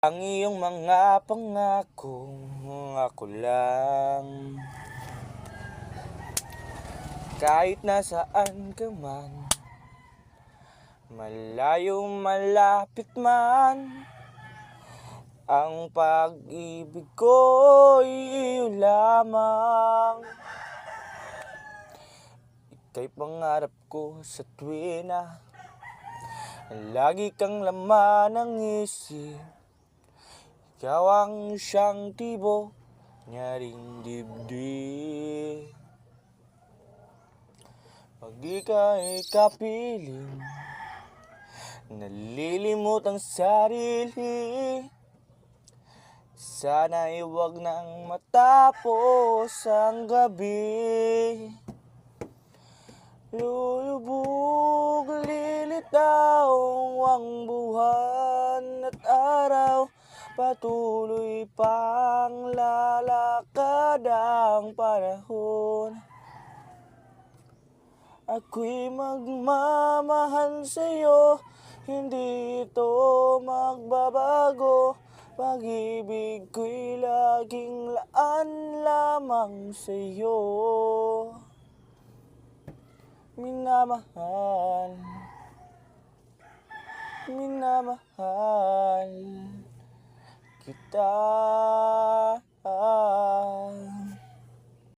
Ang iyong mga pangakong ako lang. Kahit nasaan ka man, malayo malapit man, ang pag-ibig ko'y iyo lamang. Ika'y pangarap ko sa tuwina, lagi kang laman ng isip. Ikaw ang siyang tibok niya ring dibdib. Pag ika'y kapiling, nalilimot ang sarili. Sana'y huwag nang matapos ang gabi. Lulubog, lilitaw ang buwan at araw. Patuloy pang lalakad ang panahon. Ako'y magmamahal sa'yo, hindi ito magbabago. Pag-ibig ko'y laging laan lamang sa'yo. Minamahal, minamahal kita.